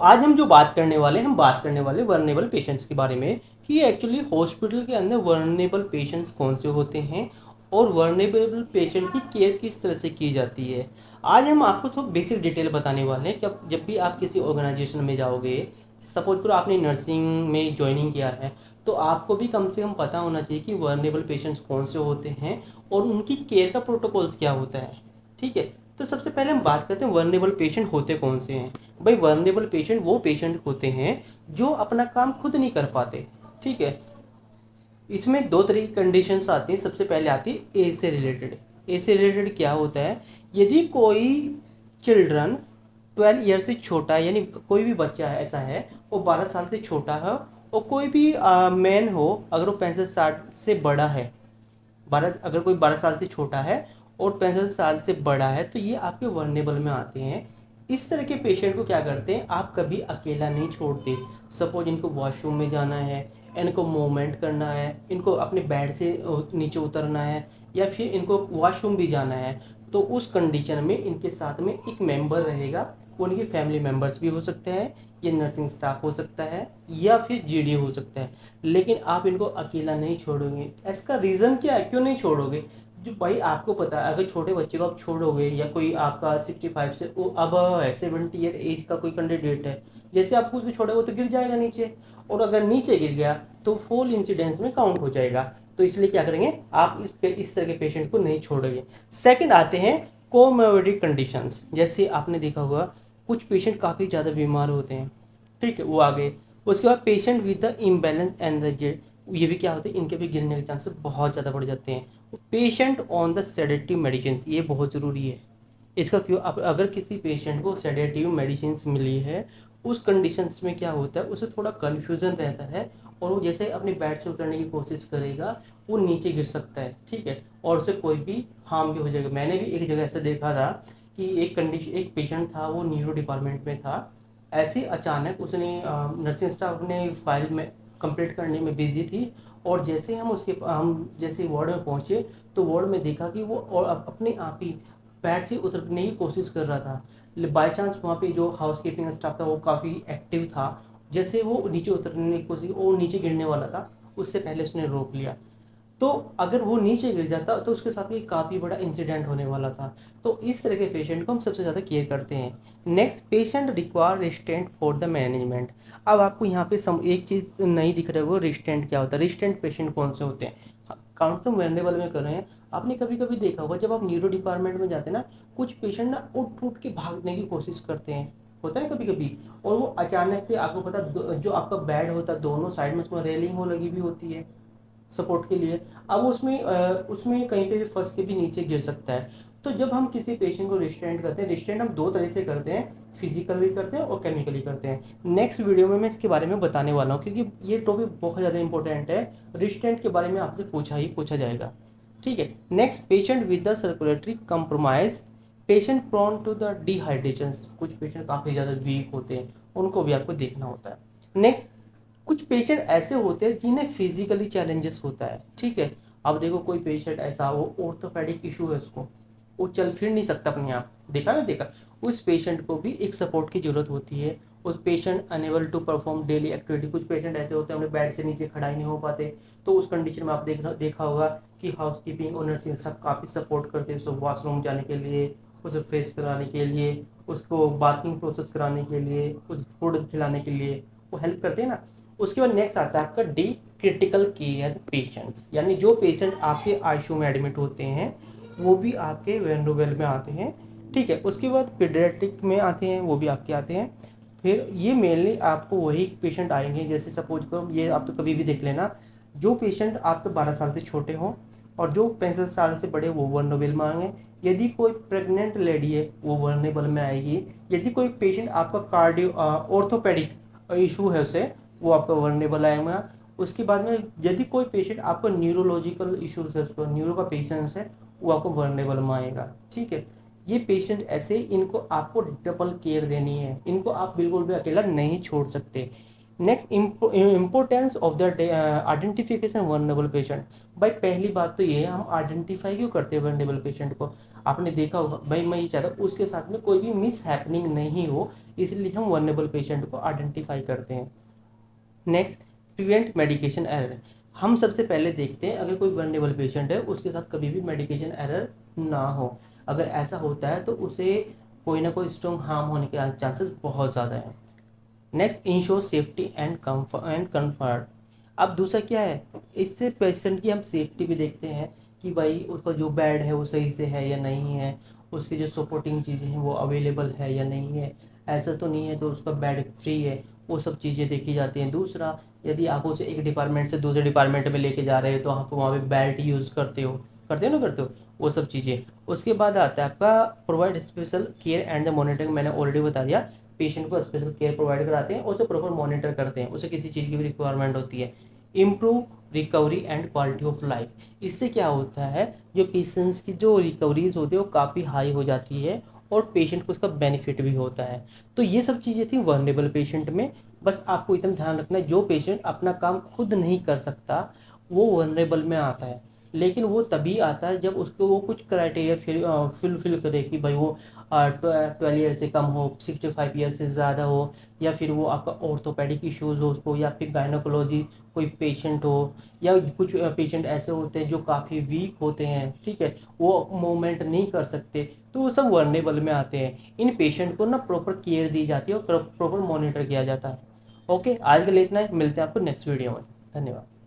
आज हम जो बात करने वाले हम बात करने वाले वर्नेबल पेशेंट्स के बारे में कि एक्चुअली हॉस्पिटल के अंदर वर्नेबल पेशेंट्स कौन से होते हैं और वर्नेबल पेशेंट की केयर किस तरह से की जाती है। आज हम आपको तो बेसिक डिटेल बताने वाले हैं कि जब भी आप किसी ऑर्गेनाइजेशन में जाओगे, सपोज करो आपने नर्सिंग में ज्वाइनिंग किया है, तो आपको भी कम से कम पता होना चाहिए कि वर्नेबल पेशेंट्स कौन से होते हैं और उनकी केयर का प्रोटोकॉल्स क्या होता है। ठीक है, तो सबसे पहले हम बात करते हैं वर्नेबल पेशेंट होते कौन से हैं। भाई वर्नेबल पेशेंट वो पेशेंट होते हैं जो अपना काम खुद नहीं कर पाते। ठीक है, इसमें दो तरह की कंडीशंस आती हैं। सबसे पहले आती है एज से रिलेटेड। एज से रिलेटेड क्या होता है, यदि कोई चिल्ड्रन 12 ईयर से छोटा है, यानी कोई भी बच्चा है ऐसा है वो 12 साल से छोटा है, और कोई भी मैन हो अगर वो 65-60 से बड़ा है, 12 अगर कोई 12 साल से छोटा है और 65 साल से बड़ा है, तो ये आपके वर्नेबल में आते हैं। इस तरह के पेशेंट को क्या करते हैं, आप कभी अकेला नहीं छोड़ते। सपोज इनको वॉशरूम में जाना है, इनको मूवमेंट करना है, इनको अपने बेड से नीचे उतरना है, या फिर इनको वॉशरूम भी जाना है, तो उस कंडीशन में इनके साथ में एक मेंबर रहेगा। वो उनके फैमिली मेंबर्स भी हो सकते हैं, ये नर्सिंग स्टाफ हो सकता है, या फिर जीडी हो सकता है। लेकिन आप इनको अकेला नहीं छोड़ोगे। इसका रीज़न क्या है, क्यों नहीं छोड़ोगे? जो भाई आपको पता है, अगर छोटे बच्चे को आप छोड़ोगे, या कोई आपका 65 से अब है 70 ईयर एज का कोई कैंडिडेट है, जैसे आप कुछ भी छोड़ोगे तो गिर जाएगा नीचे, और अगर नीचे गिर गया तो फुल इंसिडेंस में काउंट हो जाएगा। तो इसलिए क्या करेंगे, आप इस तरह के पेशेंट को नहीं छोड़ोगे। सेकंड आते हैं कोमोर्बिड कंडीशंस। जैसे आपने देखा होगा कुछ पेशेंट काफ़ी ज़्यादा बीमार होते हैं, ठीक है, वो आ गए। उसके बाद patient with the imbalance energy, ये भी क्या होते हैं, इनके भी गिरने के चांसेस बहुत ज़्यादा बढ़ जाते हैं। Patient on the sedative medicine, ये बहुत ज़रूरी है। इसका क्यों, अगर किसी पेशेंट को सेडेटिव मेडिसिन मिली है, उस कंडीशंस में क्या होता है, उसे थोड़ा कन्फ्यूज़न रहता है, और वो जैसे अपने बेड से उतरने की कोशिश करेगा वो नीचे गिर सकता है। ठीक है, और उसे कोई भी हार्म भी हो जाएगा। मैंने भी एक जगह ऐसे देखा था कि एक पेशेंट था, वो न्यूरो डिपार्टमेंट में था। ऐसे अचानक उसने नर्सिंग स्टाफ ने फाइल में कंप्लीट करने में बिजी थी, और जैसे हम जैसे वार्ड में पहुंचे तो वार्ड में देखा कि वो और अपने आप ही पैर से उतरने की कोशिश कर रहा था। बाई चांस वहाँ पे जो हाउस कीपिंग स्टाफ था वो काफ़ी एक्टिव था। जैसे वो नीचे उतरने की कोशिश, वो नीचे गिरने वाला था, उससे पहले उसने रोक लिया। तो अगर वो नीचे गिर जाता तो उसके साथ भी काफ़ी बड़ा इंसिडेंट होने वाला था। तो इस तरह के पेशेंट को हम सबसे ज़्यादा केयर करते हैं। Next, patient require रिस्टेंट for the management. अब आपको यहाँ पे एक चीज़ नहीं दिख रहा है, वो रिस्टेंट क्या होता है। रिस्टेंट पेशेंट कौन से होते हैं, काउंट तो वेरिएबल में कर रहे हैं। आपने कभी कभी देखा होगा जब आप न्यूरो डिपार्टमेंट में जाते हैं ना, कुछ पेशेंट ना उठ उठ के भागने की कोशिश करते हैं, होता है कभी कभी, और वो अचानक से आपको पता जो आपका बेड होता है दोनों साइड में उसमें रेलिंग हो लगी भी होती है सपोर्ट के लिए। अब उसमें कहीं पे भी फंस के भी नीचे गिर सकता है। तो जब हम किसी पेशेंट को रिस्टेंट करते हैं, रिस्टेंट हम दो तरह से करते हैं, फिजिकली करते हैं और केमिकली करते हैं। नेक्स्ट वीडियो में मैं इसके बारे में बताने वाला हूँ, क्योंकि ये टॉपिक बहुत ज़्यादा इंपॉर्टेंट है। रिस्टेंट के बारे में आपसे पूछा जाएगा। ठीक है, next, patient with the circulatory compromise, patient prone to the dehydration. कुछ पेशेंट काफ़ी ज़्यादा वीक होते हैं, उनको भी आपको देखना होता है। नेक्स्ट, कुछ पेशेंट ऐसे होते हैं जिन्हें फिजिकली चैलेंजेस होता है। ठीक है, अब देखो कोई पेशेंट ऐसा वो ऑर्थोपेडिक इशू है, उसको वो चल फिर नहीं सकता अपने आप, देखा, उस पेशेंट को भी एक सपोर्ट की जरूरत होती है। उस patient unable to perform daily activity, कुछ पेशेंट ऐसे होते हैं अपने बेड से नीचे खड़ा ही नहीं हो पाते, तो उस कंडीशन में आप देखा होगा कि हाउस कीपिंग और नर्सिंग सब काफ़ी सपोर्ट करते हैं, उसको वॉशरूम जाने के लिए, उसे फ्रेश कराने के लिए, उसको बाथिंग प्रोसेस कराने के लिए, उस फूड खिलाने के लिए वो हेल्प करते हैं ना। उसके बाद नेक्स्ट आता है आपका डी क्रिटिकल केयर पेशेंट्स, यानी जो पेशेंट आपके आईसीयू में एडमिट होते हैं वो भी आपके वेंडोवेल में आते हैं। ठीक है, उसके बाद पीडियाट्रिक में आते हैं, वो भी आपके आते हैं। फिर ये मेनली आपको वही पेशेंट आएंगे, जैसे सपोज करो ये आप कभी भी देख लेना, जो पेशेंट आपके 12 साल से छोटे हों और जो 65 साल से बड़े, वो वर्नेबल में आएंगे। यदि कोई प्रेग्नेंट लेडी है वो वर्नेबल में आएगी। यदि कोई पेशेंट आपका कार्डियो ऑर्थोपेडिक इशू है उसे, वो आपका वर्नेबल आएगा। उसके बाद में यदि कोई पेशेंट आपको न्यूरोलॉजिकल इशूज है, उसको न्यूरो का पेशेंट है, वो आपको वर्नेबल में आएगा। ठीक है, ये पेशेंट ऐसे, इनको आपको डबल केयर देनी है, इनको आप बिल्कुल भी अकेला नहीं छोड़ सकते। Next, importance of the identification vulnerable patient. भाई पहली बात तो ये है, हम आइडेंटिफाई क्यों करते हैं वर्नेबल पेशेंट को। आपने देखा होगा भाई, मैं ये चाहता हूँ उसके साथ में कोई भी मिस हैपनिंग नहीं हो, इसलिए हम वर्नेबल पेशेंट को आइडेंटिफाई करते हैं। Next, prevent medication error. हम सबसे पहले देखते हैं अगर कोई वर्नेबल पेशेंट है उसके साथ कभी भी मेडिकेशन एरर ना हो। अगर ऐसा होता है तो उसे कोई ना कोई स्ट्रॉन्ग हार्म होने के चांसेस बहुत ज़्यादा हैं। Next, ensure safety and comfort. अब दूसरा क्या है, इससे पेशेंट की हम सेफ्टी भी देखते हैं कि भाई उसका जो बेड है वो सही से है या नहीं है, उसकी जो सपोर्टिंग चीज़ें हैं वो अवेलेबल है या नहीं है, ऐसा तो नहीं है तो उसका बेड फ्री है, वो सब चीज़ें देखी जाती हैं। दूसरा, यदि आप उसे एक डिपार्टमेंट से दूसरे डिपार्टमेंट में लेके जा रहे हो तो आप वहाँ पे बेल्ट यूज़ करते हो वो सब चीज़ें। उसके बाद आता है आपका provide special care and the monitoring. मैंने ऑलरेडी बता दिया, पेशेंट को स्पेशल केयर प्रोवाइड कराते हैं और उसे प्रॉपर मॉनिटर करते हैं, उसे किसी चीज़ की भी रिक्वायरमेंट होती है। Improve recovery and quality of life. इससे क्या होता है, जो पेशेंट्स की जो रिकवरीज होती है वो काफ़ी हाई हो जाती है और पेशेंट को उसका बेनिफिट भी होता है। तो ये सब चीज़ें थी वर्नेबल पेशेंट में। बस आपको इतना ध्यान रखना है, जो पेशेंट अपना काम खुद नहीं कर सकता वो वर्नेबल में आता है, लेकिन वो तभी आता है जब उसको वो कुछ क्राइटेरिया फुलफिल करे कि भाई वो 12 ईयर से कम हो, 65 ईयर से ज़्यादा हो, या फिर वो आपका ऑर्थोपेडिक इश्यूज़ हो उसको, या फिर गायनोकोलॉजी कोई पेशेंट हो, या कुछ पेशेंट ऐसे होते हैं जो काफ़ी वीक होते हैं, ठीक है, वो मूवमेंट नहीं कर सकते, तो वो सब वर्नेबल में आते हैं। इन पेशेंट को ना प्रॉपर केयर दी जाती है और प्रॉपर मॉनिटर किया जाता है। ओके, आज के लिए इतना है, मिलते हैं आपको नेक्स्ट वीडियो में। धन्यवाद।